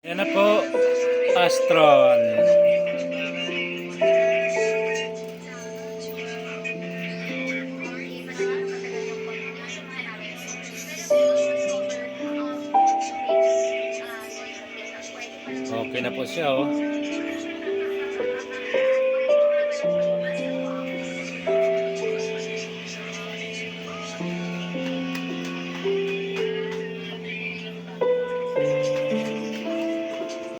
Yan na po, Astron. Okay na po siya, oh.